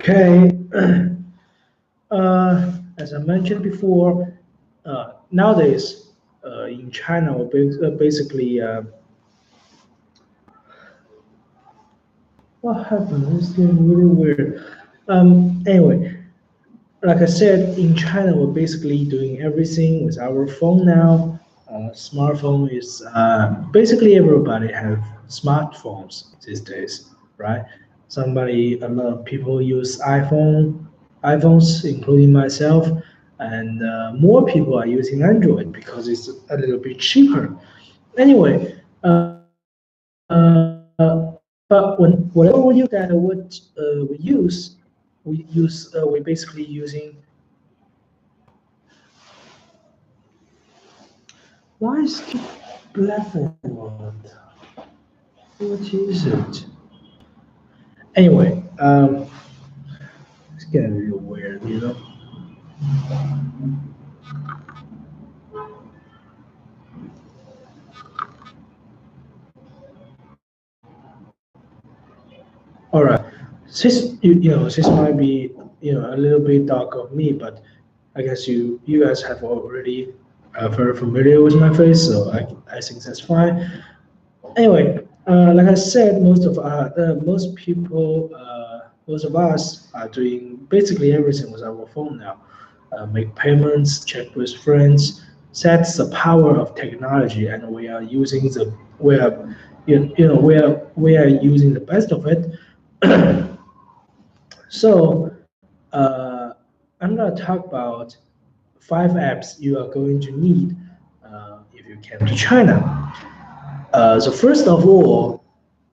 Okay. As I mentioned before, nowadays in China, basically, what happened? It's getting really weird. Anyway, like I said, in China, we're basically doing everything with our phone now. Smartphone is basically everybody have smartphones these days, right? A lot of people use iPhones, including myself, and more people are using Android because it's a little bit cheaper. Anyway, but whenever we use that, we basically using. Why is it black and white? What is it? Anyway, it's getting real weird. All right, this might be a little bit dark of me, but I guess you guys have already very familiar with my face, so I think that's fine. Anyway, like I said, most of us are doing basically everything with our phone now. Make payments, chat with friends. That's the power of technology, and we are we are using the best of it. So, I'm gonna talk about 5 apps you are going to need if you came to China. So first of all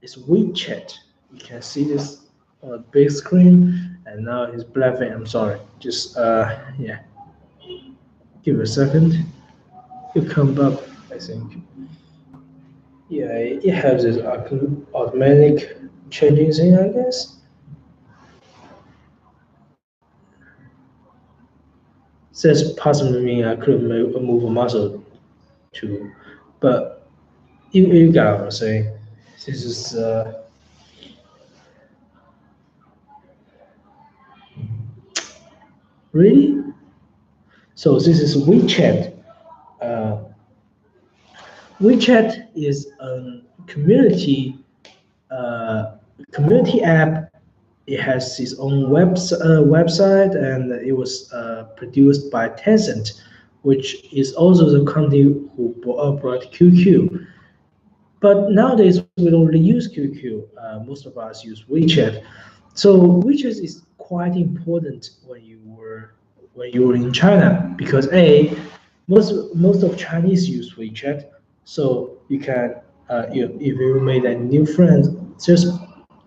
is WeChat. You can see this on the big screen, and now it's bluffing. I'm sorry. Just yeah, give it a second. It come up, I think. Yeah, it has this automatic changing thing, I guess. Says possibly mean I could move a muscle too, but you got what I'm saying. This is really. So this is WeChat. Uh, WeChat is a uh, community app. It has its own website, and it was produced by Tencent, which is also the company who brought QQ. But nowadays we don't really use QQ. Most of us use WeChat. So WeChat is quite important when you were in China because most of Chinese use WeChat. So you can if you made a new friend,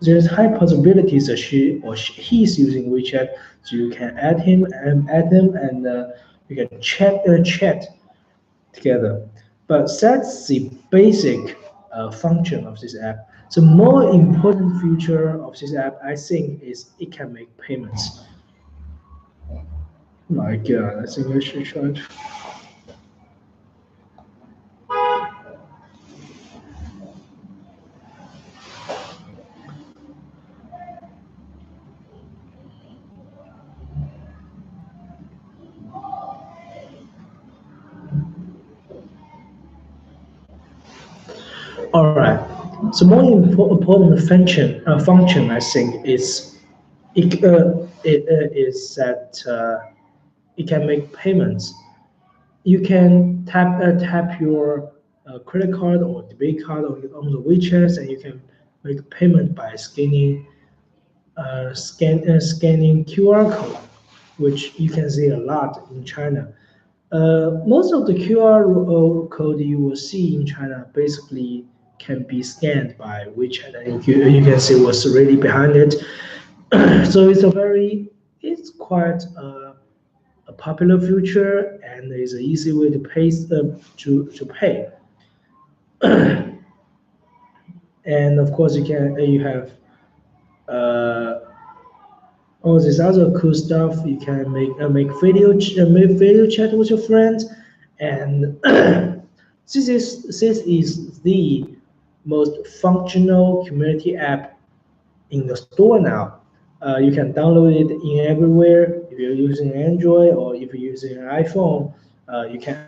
there's high possibilities that he's using WeChat, so you can add him, and you can chat together. But that's the basic function of this app. The more important feature of this app, I think, is it can make payments. My God, I think I should try to. All right. So more important function I think is that it can make payments. You can tap your credit card or debit card on the WeChat, and you can make payment by scanning QR code, which you can see a lot in China. Most of the QR code you will see in China basically can be scanned by WeChat, and you can see what's really behind it. So it's quite a popular feature, and it's an easy way to pay. And of course, you have uh, all this other cool stuff. You can make video chat with your friends, and this is the most functional community app in the store now. You can download it in everywhere. If you're using Android or if you're using an iPhone, you can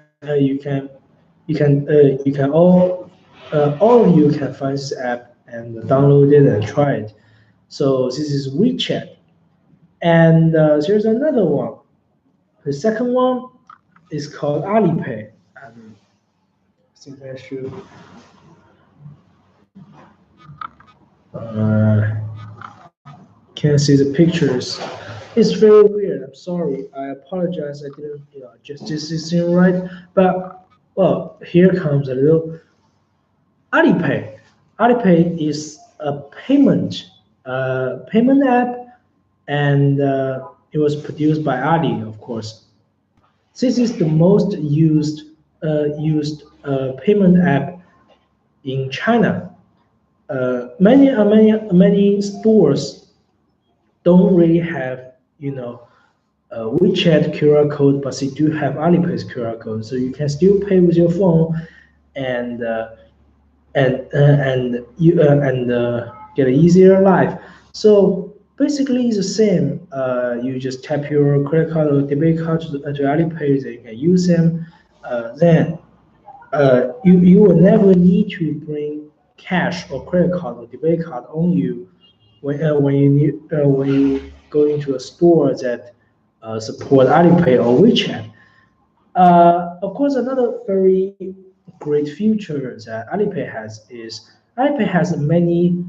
all of you can find this app and download it and try it. So this is WeChat, and there's another one. The second one is called Alipay. I think I should. Uh, can't see the pictures. It's very weird. I'm sorry. I apologize. I didn't, just this thing right. But well, here comes a little Alipay. Alipay is a payment app, and it was produced by Ali, of course. This is the most used payment app in China. Many stores don't really have WeChat QR code, but they do have Alipay's QR code, so you can still pay with your phone and get an easier life. So basically, it's the same. You just tap your credit card or debit card to Alipay, then you can use them. Then you will never need to bring cash or credit card or debit card on you when you go into a store that support Alipay or WeChat. Of course, another very great feature that Alipay has is Alipay has many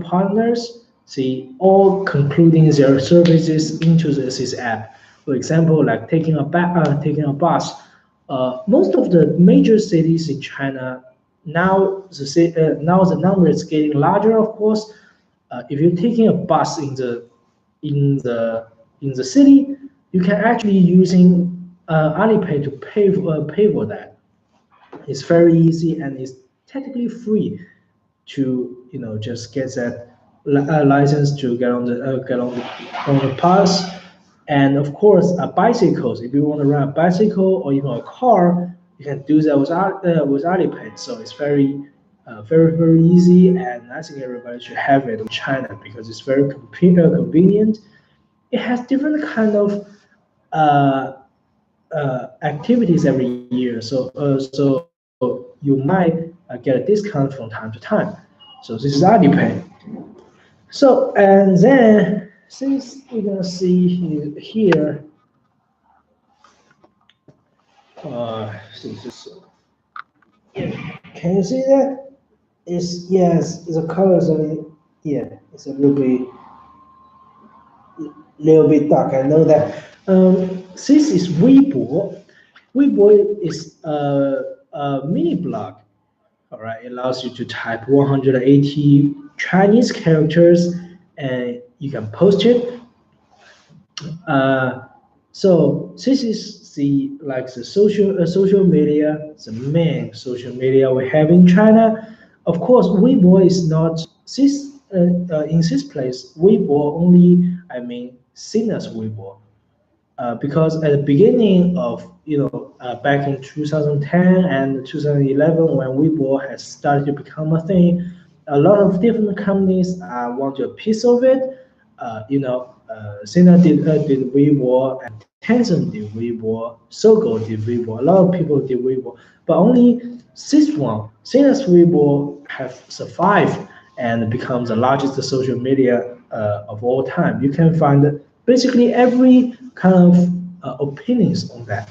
partners. See, all concluding their services into this app. For example, like taking a bus. Most of the major cities in China now the number is getting larger. Of course, if you're taking a bus in the in the city, you can actually using Alipay to pay for that. It's very easy and it's technically free to just get that license to get on the pass. And of course, bicycles. If you want to ride a bicycle or even a car, you can do that with Alipay. So it's very easy, and I think everybody should have it in China because it's very convenient. It has different kind of uh, activities every year. So you might get a discount from time to time. So this is Alipay. So and then since we're gonna see here, since it's, can you see that? It's yes, the colors are yeah, it's a little bit dark. I know that. This is Weibo. Weibo is a mini blog. All right, it allows you to type 180 Chinese characters, and you can post it. Uh, so this is the social media, the main social media we have in China. Of course, Weibo is not this in this place. Weibo only, I mean, seen as Weibo because at the beginning of back in 2010 and 2011 when Weibo has started to become a thing, a lot of different companies want a piece of it. Sina did Weibo and Tencent did Weibo, Sogo did Weibo. A lot of people did Weibo, but only this one, Sina's Weibo, have survived and become the largest social media of all time. You can find basically every kind of opinions on that.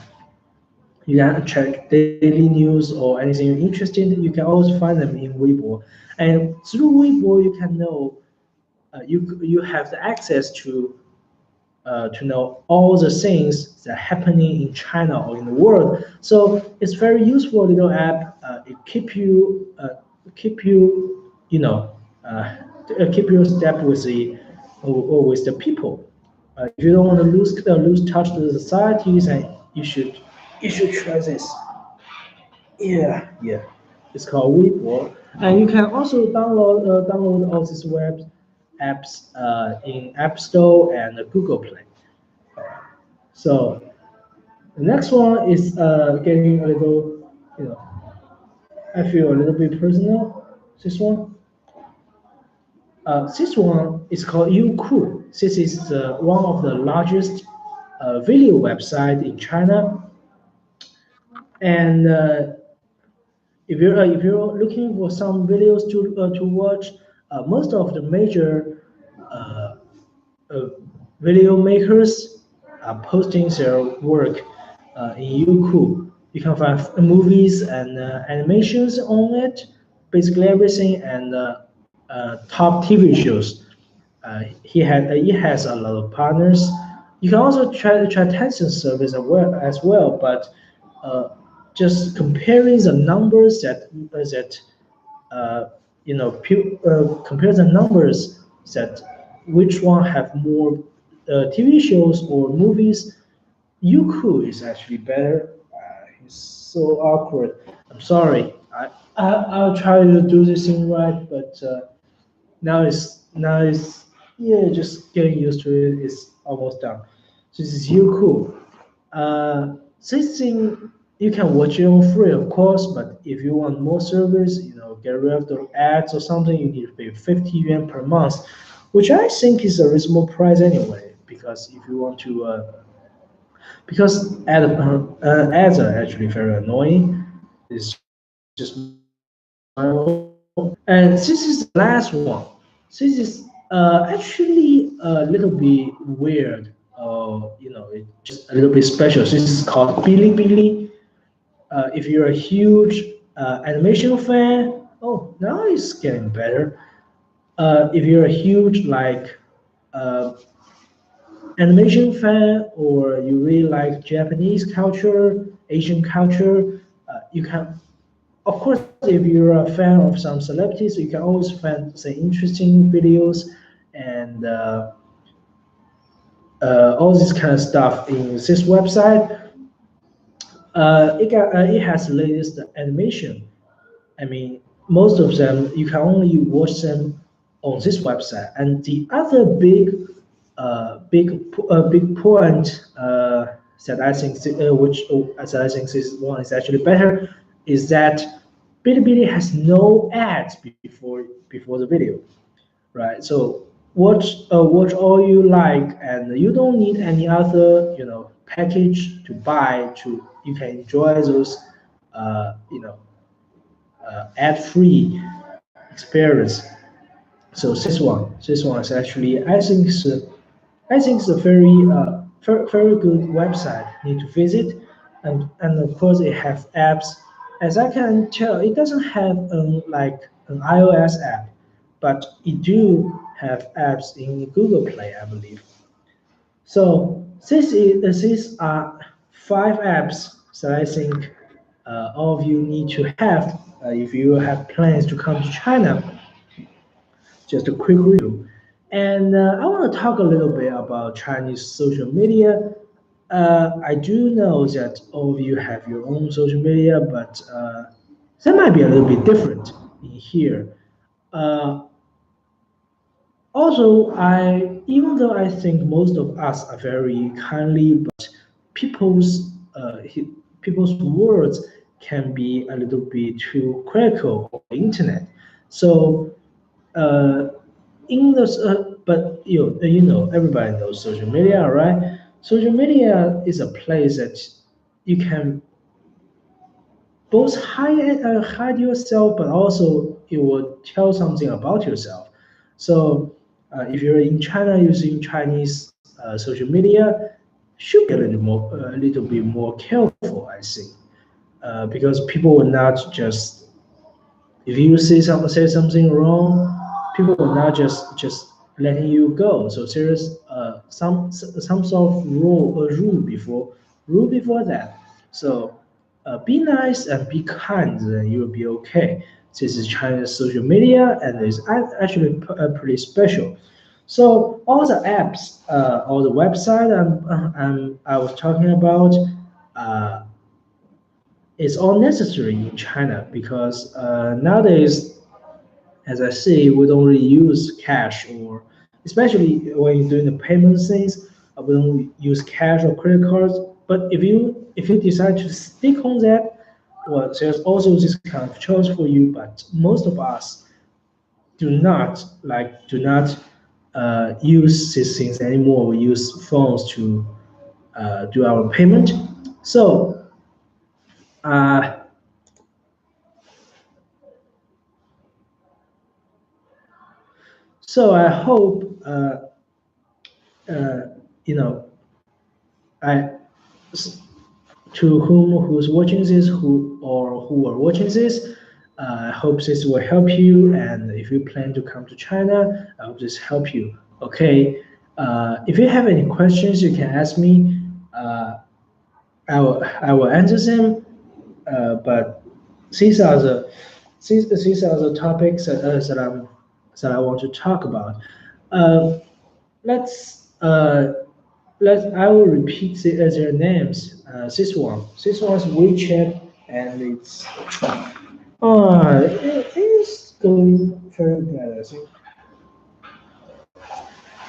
You can check daily news or anything you're interested in. You can always find them in Weibo, and through Weibo you can know you have the access to know all the things that are happening in China or in the world. So it's very useful little app. It keep you you know uh, keep you step with the people. If you don't want to lose touch with the societies, and you should try this. Yeah. It's called Weibo, and you can also download all these web apps in App Store and Google Play. So the next one is getting a little, you know, I feel a little bit personal. This one. This one is called Youku. This is one of the largest video website in China. And if you're looking for some videos to watch, most of the major uh, uh, video makers are posting their work in Youku. You can find movies and animations on it, basically everything, and top TV shows. It has a lot of partners. You can also try Tencent service as well, but uh, just comparing the numbers that uh, compare the numbers that which one have more TV shows or movies. Youku is actually better. It's so awkward. I'm sorry. I'll try to do this thing right, but now it's yeah, just getting used to it. It's almost done. So this is Youku. This thing you can watch it on free, of course, but if you want more service, get rid of the ads or something, you need to pay 50 yuan per month, which I think is a reasonable price anyway. Because if you want to, because ads are actually very annoying. It's just my own. And this is the last one. This is actually a little bit weird. It's just a little bit special. This is called Bilibili. If you're a huge animation fan, oh, now it's getting better. If you're a huge uh, animation fan, or you really like Japanese culture, Asian culture, you can. Of course, if you're a fan of some celebrities, you can always find some interesting videos and all this kind of stuff in this website. It has the latest animation. I mean, most of them you can only watch them on this website. And the other big point that I think that I think this one is actually better is that Bilibili has no ads before the video, right? So watch all you like, and you don't need any other package to buy to you can enjoy those ad-free experience. So this one is actually I think it's a very good website. Need to visit, and of course it have apps. As I can tell, it doesn't have like an iOS app, but it do have apps in Google Play, I believe. So these are 5 apps that I think all of you need to have if you have plans to come to China. Just a quick review. And I want to talk a little bit about Chinese social media. I do know that all of you have your own social media, but that might be a little bit different in here. Uh, Also, even though I think most of us are very kindly, but people's words can be a little bit too critical on the internet. So, uh, but everybody knows social media, right? Social media is a place that you can both hide yourself, but also it will tell something about yourself. So if you're in China using Chinese social media, should be a little bit more careful, I think, because people will not just if you say something wrong, people will not just letting you go. So there's some sort of rule before that. So be nice and be kind, then you'll be okay. This is China's social media, and it's actually pretty special. So all the apps, all the website I was talking about, uh, it's all necessary in China because nowadays, as I say, we don't really use cash, or especially when you're doing the payment things, we don't use cash or credit cards. But if you decide to stick on that, well, there's also this kind of choice for you. But most of us do not use these things anymore. We use phones to do our payment. So uh, I hope you know I to who's watching this, who are watching this. I hope this will help you. And if you plan to come to China, I hope this help you. Okay. If you have any questions, you can ask me. I will answer them. But these are the topics that I want to talk about. Uh, let's I will repeat their names. This one's WeChat, and it is going very bad. I think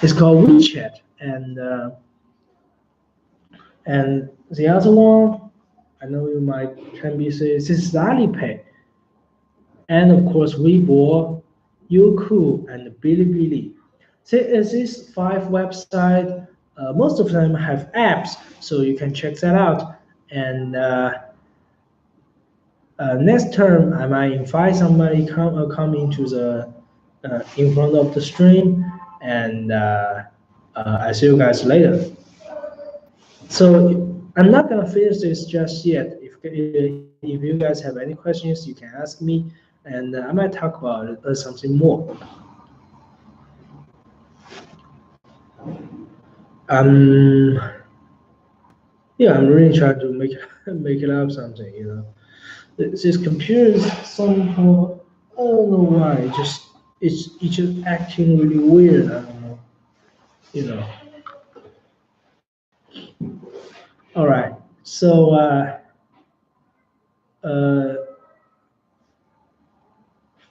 it's called WeChat, and the other one, I know you might can be say this is Alipay, and of course Weibo, Youku, and Bilibili. So these five websites, most of them have apps, so you can check that out. And next term, I might invite somebody come into the in front of the stream, and I see you guys later. So I'm not gonna finish this just yet. If you guys have any questions, you can ask me, and I might talk about something more. Yeah, I'm really trying to make it up something, you know. This computer is somehow, I don't know why, it's just acting really weird. I don't know, you know. All right, so uh,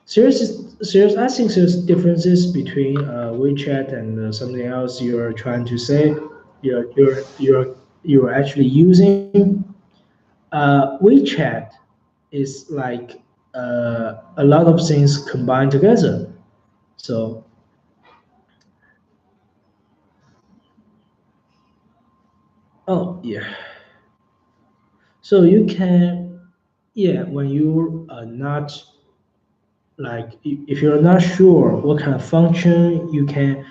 I think there's differences between WeChat and something else you're trying to say. You're actually using. WeChat is like a lot of things combined together. So, oh yeah. So you can, yeah, when you are not like, if you're not sure what kind of function you can,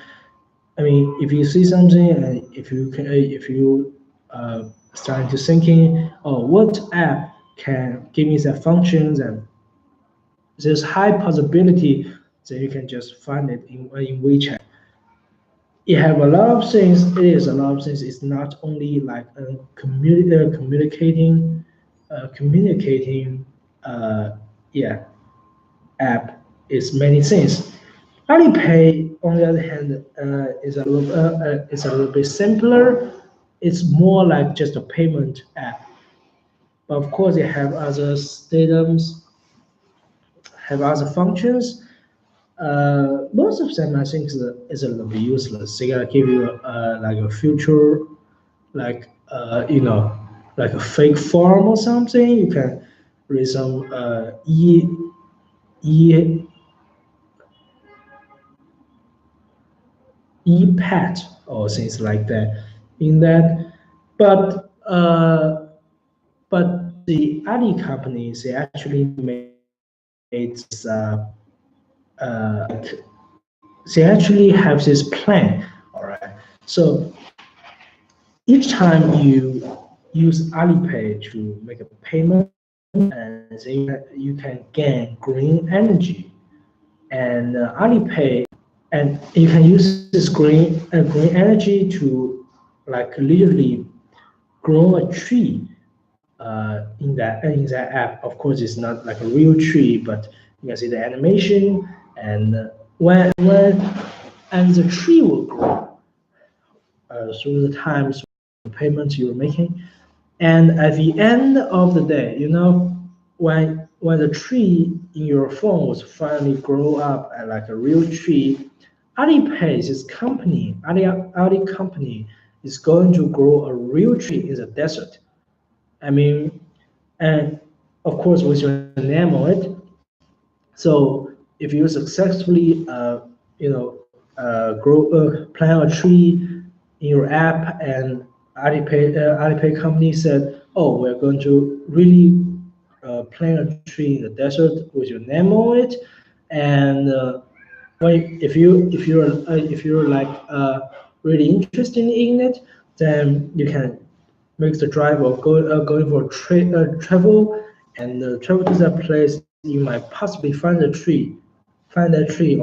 I mean, if you see something and if you starting to thinking, oh, what app can give me that function, then there's high possibility that you can just find it in WeChat. You have a lot of things. It is a lot of things. It's not only like communicating, uh, yeah, app. It's many things. Alipay, on the other hand, is a little bit simpler. It's more like just a payment app. But of course, they have other statums, have other functions. Most of them, I think, is a little bit useless. They're gonna give you like a future, like like a fake form or something. You can read some e e-pad or things like that in that. But the Ali companies, they actually made they actually have this plan. All right. So each time you use Alipay to make a payment, and you can gain green energy. And Alipay, and you can use this green energy to like literally grow a tree in that app. Of course, it's not like a real tree, but you can see the animation, and when and the tree will grow through the times payments you're making. And at the end of the day, when the tree in your phone was finally grow up at like a real tree, Alipay, this company, Ali company, is going to grow a real tree in the desert. I mean, and of course with your name on it. So if you successfully plant a tree in your app, and Alipay company said, oh, we're going to really plant a tree in the desert with your name on it, and if you're like really interested in it, then you can make the drive or going for travel, and travel to that place. You might possibly find that tree on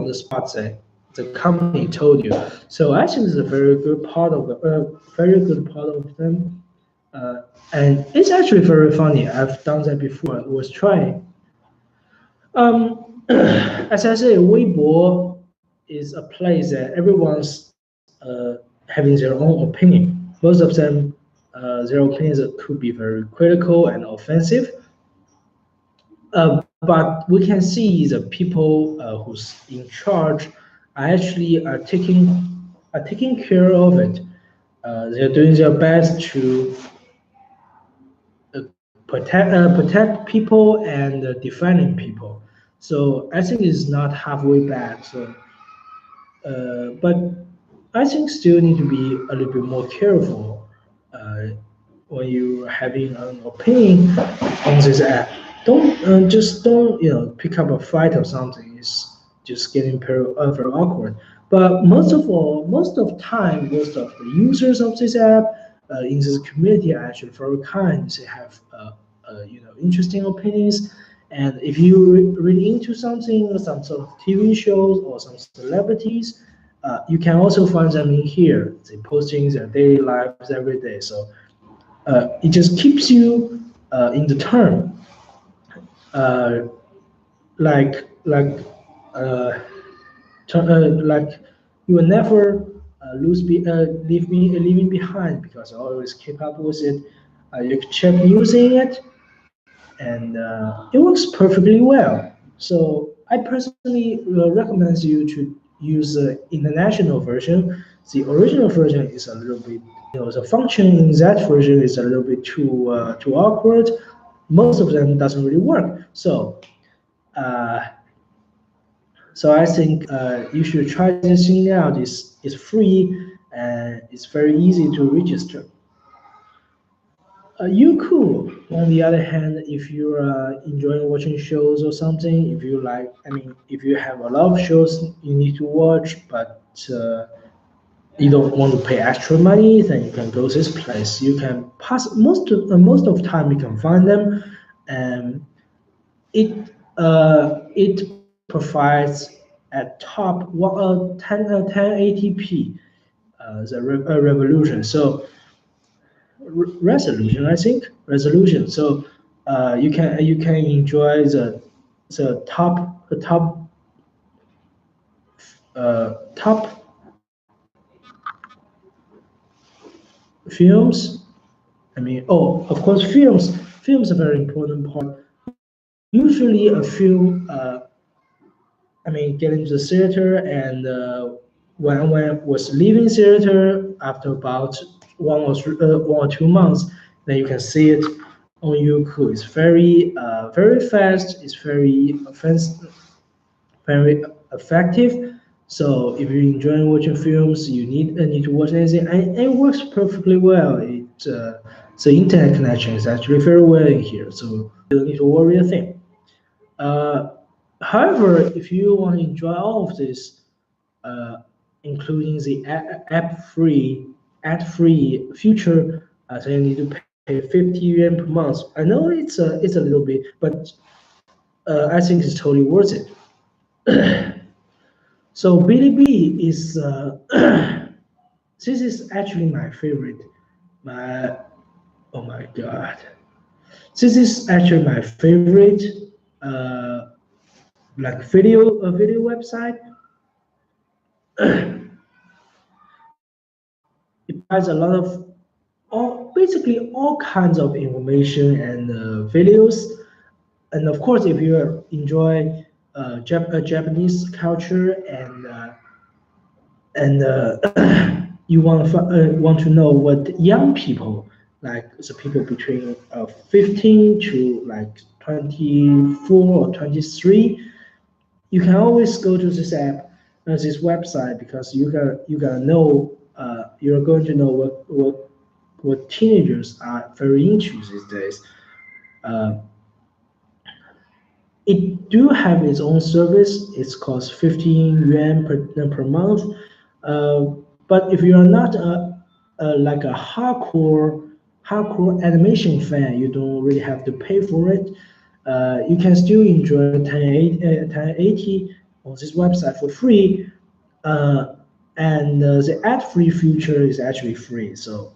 the spot that the company told you. So I think it's a very good part of them, and it's actually very funny. I've done that before. I was trying. As I say, Weibo is a place that everyone's having their own opinion. Most of them, their opinions could be very critical and offensive. But we can see the people who's in charge are taking care of it. They're doing their best to protect people and defending people. So I think it's not halfway bad. So, but I think still need to be a little bit more careful when you're having an opinion on this app. Don't pick up a fight or something. It's just getting very awkward. But most of time, most of the users of this app in this community are actually very kind. They have interesting opinions. And if you really into something, some sort of TV shows or some celebrities, you can also find them in here. They posting their daily lives every day. So it just keeps you in the term. Like like uh, like you will never leaving behind, because I always keep up with it. You can check news in it, and it works perfectly well. So I personally recommend you to use the international version. The original version is a little bit, the function in that version is a little bit too awkward. Most of them doesn't really work. Uh, so I think you should try this thing out. It's free and it's very easy to register. Youku, on the other hand, if you're enjoying watching shows or something, if you like, I mean, if you have a lot of shows you need to watch, but you don't want to pay extra money, then you can go this place. You can pass most of the time you can find them, and it provides at top 1080p revolution. So resolution, I think resolution. So you can enjoy the top films. I mean, oh, of course, films. Films are a very important part. Usually, a film. I mean, get into the theater, and when I was leaving theater after about 1 or 2 months, then you can see it on Youku. It's very fast. It's very effective. So if you enjoy watching films, you need to watch anything, and it works perfectly well. The internet connection is actually very well in here, so you don't need to worry a thing. Uh, However, if you want to enjoy all of this, uh, including the ad-free feature, then you need to pay 50 yuan per month. I know it's a little bit, but I think it's totally worth it. So Bilibili is this is actually my favorite. My Oh my god, this is actually my favorite like video website. It provides a lot of basically all kinds of information and videos. And of course, if you enjoy Japanese culture and you want to know what young people, like the people between 15 to like 24 or 23, you can always go to this app, this website, because you gotta know, you're going to know what teenagers are very into these days. Uh, it do have its own service. It's cost 15 yuan per month. Uh, but if you are not like a hardcore animation fan, you don't really have to pay for it. You can still enjoy 1080 on this website for free. Uh, and the ad-free feature is actually free. So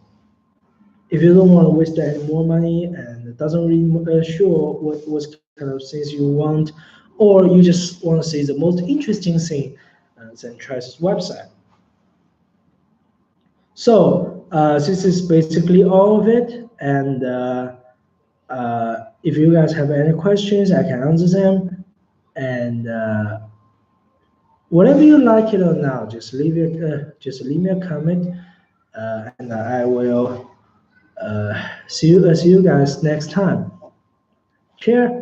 if you don't want to waste any more money and doesn't really sure what kind of things you want, or you just want to see the most interesting thing, then try this website. So this is basically all of it. And if you guys have any questions, I can answer them. And whatever you like it or not, just leave me a comment, and I will see you guys next time. Cheers.